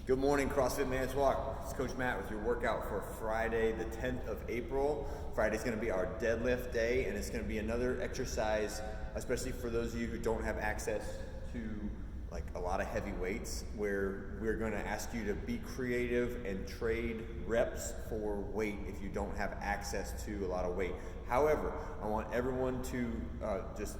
Good morning, CrossFit Manitowoc. It's Coach Matt with your workout for Friday, the 10th of April. Friday's gonna be our deadlift day, and it's gonna be another exercise, especially for those of you who don't have access to like a lot of heavy weights, where we're gonna ask you to be creative and trade reps for weight if you don't have access to a lot of weight. However, I want everyone to just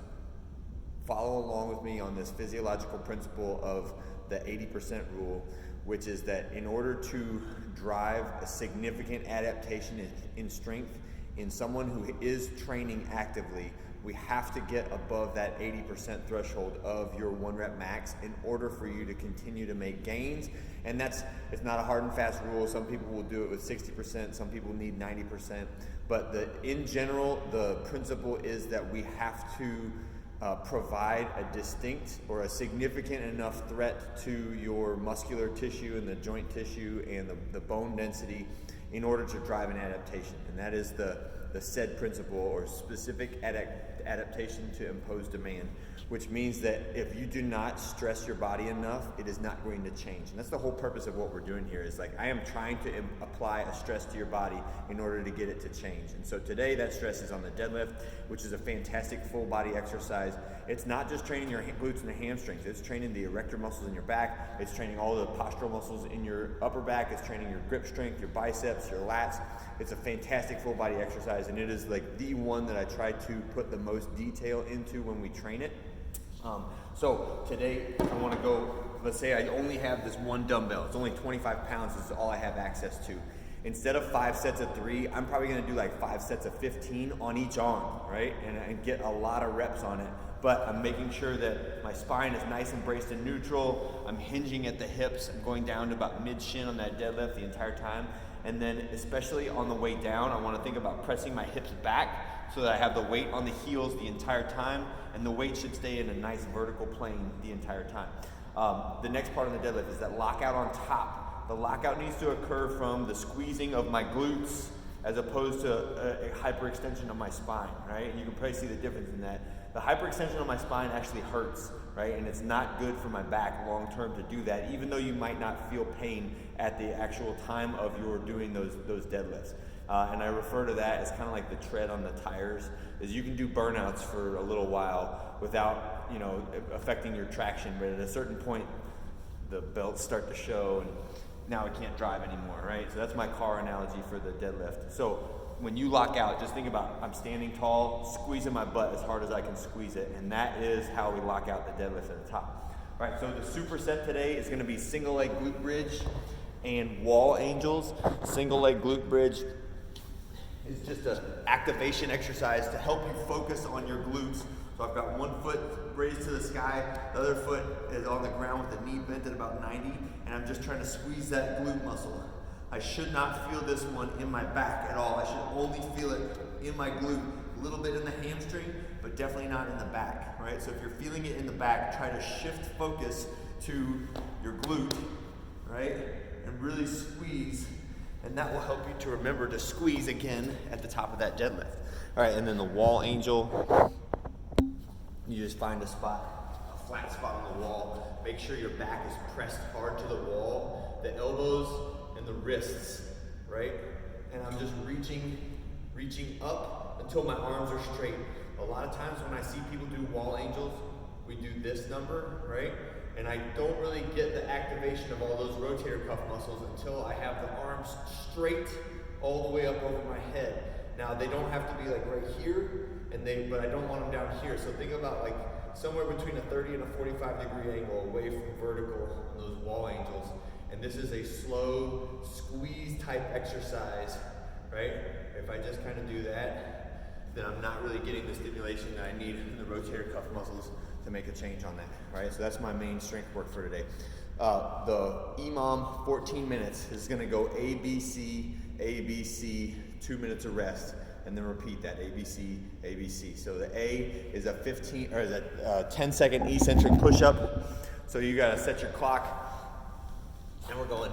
follow along with me on this physiological principle of the 80% rule, which is that in order to drive a significant adaptation in strength in someone who is training actively, we have to get above that 80% threshold of your 1 rep max in order for you to continue to make gains. And it's not a hard and fast rule. Some people will do it with 60%, some people need 90%. But in general, the principle is that we have to provide a distinct or a significant enough threat to your muscular tissue and the joint tissue and the bone density in order to drive an adaptation. And that is the SAID principle, or specific adaptation to imposed demand, which means that if you do not stress your body enough, it is not going to change. And that's the whole purpose of what we're doing here, is like I am trying to apply a stress to your body in order to get it to change. And so today that stress is on the deadlift, which is a fantastic full body exercise. It's not just training your glutes and the hamstrings, it's training the erector muscles in your back, it's training all the postural muscles in your upper back, it's training your grip strength, your biceps, your lats. It's a fantastic full body exercise, and it is like the one that I try to put the most detail into when we train it. So today I want to go, let's say I only have this one dumbbell. It's only 25 pounds, this is all I have access to. Instead of 5 sets of 3, I'm probably going to do like 5 sets of 15 on each arm, right? And get a lot of reps on it. But I'm making sure that my spine is nice and braced and neutral. I'm hinging at the hips. I'm going down to about mid-shin on that deadlift the entire time. And then especially on the way down, I want to think about pressing my hips back so that I have the weight on the heels the entire time, and the weight should stay in a nice vertical plane the entire time. The next part of the deadlift is that lockout on top. The lockout needs to occur from the squeezing of my glutes as opposed to a hyperextension of my spine, right? And you can probably see the difference in that. The hyperextension of my spine actually hurts, right? And it's not good for my back long term to do that, even though you might not feel pain at the actual time of your doing those deadlifts. And I refer to that as kind of like the tread on the tires, is you can do burnouts for a little while without, affecting your traction, but at a certain point, the belts start to show and now it can't drive anymore, right? So that's my car analogy for the deadlift. So when you lock out, just think about, I'm standing tall, squeezing my butt as hard as I can squeeze it, and that is how we lock out the deadlift at the top. All right, so the superset today is gonna be single leg glute bridge and wall angels. Single leg glute bridge is just an activation exercise to help you focus on your glutes. So I've got one foot raised to the sky, the other foot is on the ground with the knee bent at about 90, and I'm just trying to squeeze that glute muscle. I should not feel this one in my back at all. I should only feel it in my glute, a little bit in the hamstring, but definitely not in the back, right? So if you're feeling it in the back, try to shift focus to your glute, right? And really squeeze, and that will help you to remember to squeeze again at the top of that deadlift. All right, and then the wall angel, you just find a spot, a flat spot on the wall. Make sure your back is pressed hard to the wall, the elbows and the wrists, right? And I'm just reaching up until my arms are straight. A lot of times when I see people do wall angels, we do this number, right? And I don't really get the activation of all those rotator cuff muscles until I have the arms straight all the way up over my head. Now they don't have to be like right here, but I don't want them down here. So think about like somewhere between a 30 and a 45 degree angle away from vertical on those wall angels. And this is a slow squeeze type exercise, right? If I just kind of do that, then I'm not really getting the stimulation that I need in the rotator cuff muscles to make a change on that, right? So that's my main strength work for today. The EMOM 14 minutes is gonna go ABC, ABC, 2 minutes of rest, and then repeat that, ABC, ABC. So the A is a 10-second eccentric push-up. So you gotta set your clock, and we're going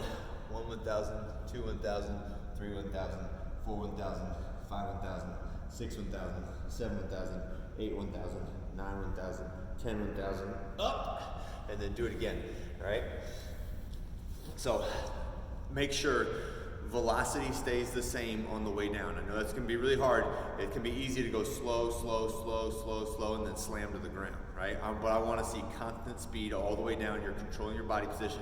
1 1,000, 2 1,000, 3 1,000, 4 1,000, 5 1,000, 6 1,000, 7 1,000, 8 1,000, 9 1,000, 10 1,000, up, and then do it again, all right? So make sure velocity stays the same on the way down. I know that's gonna be really hard. It can be easy to go slow, slow, slow, slow, slow, and then slam to the ground, right? But I wanna see constant speed all the way down. You're controlling your body position.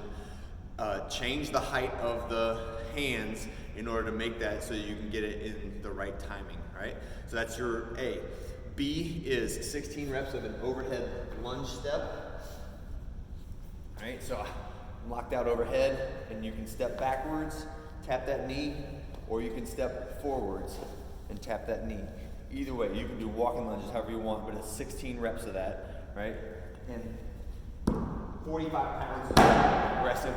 Change the height of the hands in order to make that so you can get it in the right timing, right? So that's your A. B is 16 reps of an overhead lunge step. All right, so I'm locked out overhead, and you can step backwards, tap that knee, or you can step forwards and tap that knee. Either way, you can do walking lunges however you want, but it's 16 reps of that, right? And 45 pounds of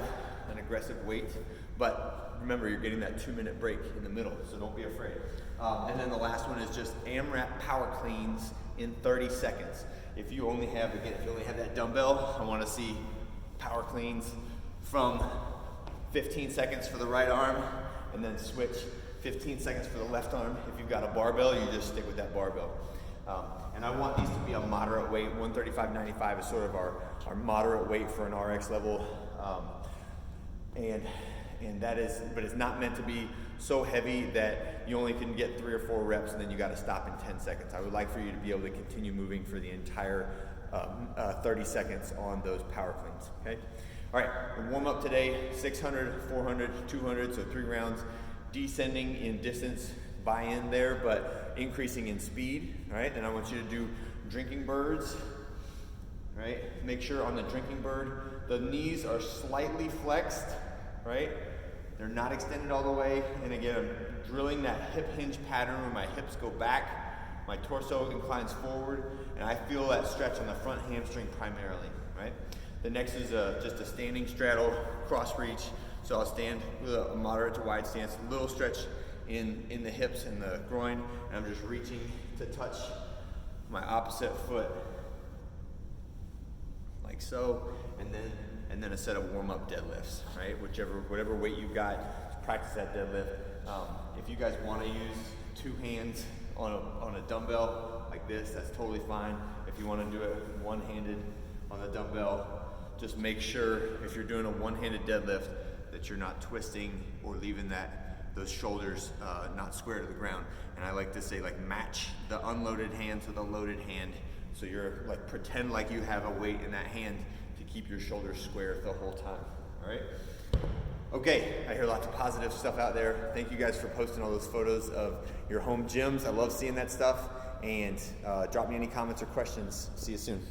an aggressive weight, but remember you're getting that 2-minute break in the middle, so don't be afraid. And then the last one is just AMRAP power cleans in 30 seconds. If you only have that dumbbell, I want to see power cleans from 15 seconds for the right arm, and then switch 15 seconds for the left arm. If you've got a barbell, you just stick with that barbell. And I want these to be a moderate weight. 135/95 is sort of our moderate weight for an RX level. And that is, but it's not meant to be so heavy that you only can get 3 or 4 reps and then you got to stop in 10 seconds. I would like for you to be able to continue moving for the entire 30 seconds on those power cleans, okay? All right, we'll warm up today, 600, 400, 200, so 3 rounds, descending in distance by in there, but increasing in speed, all right? Then I want you to do drinking birds, right? Make sure on the drinking bird, the knees are slightly flexed, right? They're not extended all the way. And again, I'm drilling that hip hinge pattern where my hips go back, my torso inclines forward, and I feel that stretch on the front hamstring primarily, right? The next is just a standing straddle, cross reach. So I'll stand with a moderate to wide stance, a little stretch in the hips and the groin, and I'm just reaching to touch my opposite foot, like so, and then a set of warm-up deadlifts, right? Whatever weight you've got, practice that deadlift. If you guys want to use 2 hands on a dumbbell like this, that's totally fine. If you want to do it one-handed on the dumbbell, just make sure if you're doing a one-handed deadlift that you're not twisting or leaving those shoulders not square to the ground. And I like to say, like, match the unloaded hand to the loaded hand. So you're like, pretend like you have a weight in that hand to keep your shoulders square the whole time, all right? Okay, I hear lots of positive stuff out there. Thank you guys for posting all those photos of your home gyms. I love seeing that stuff. And drop me any comments or questions. See you soon.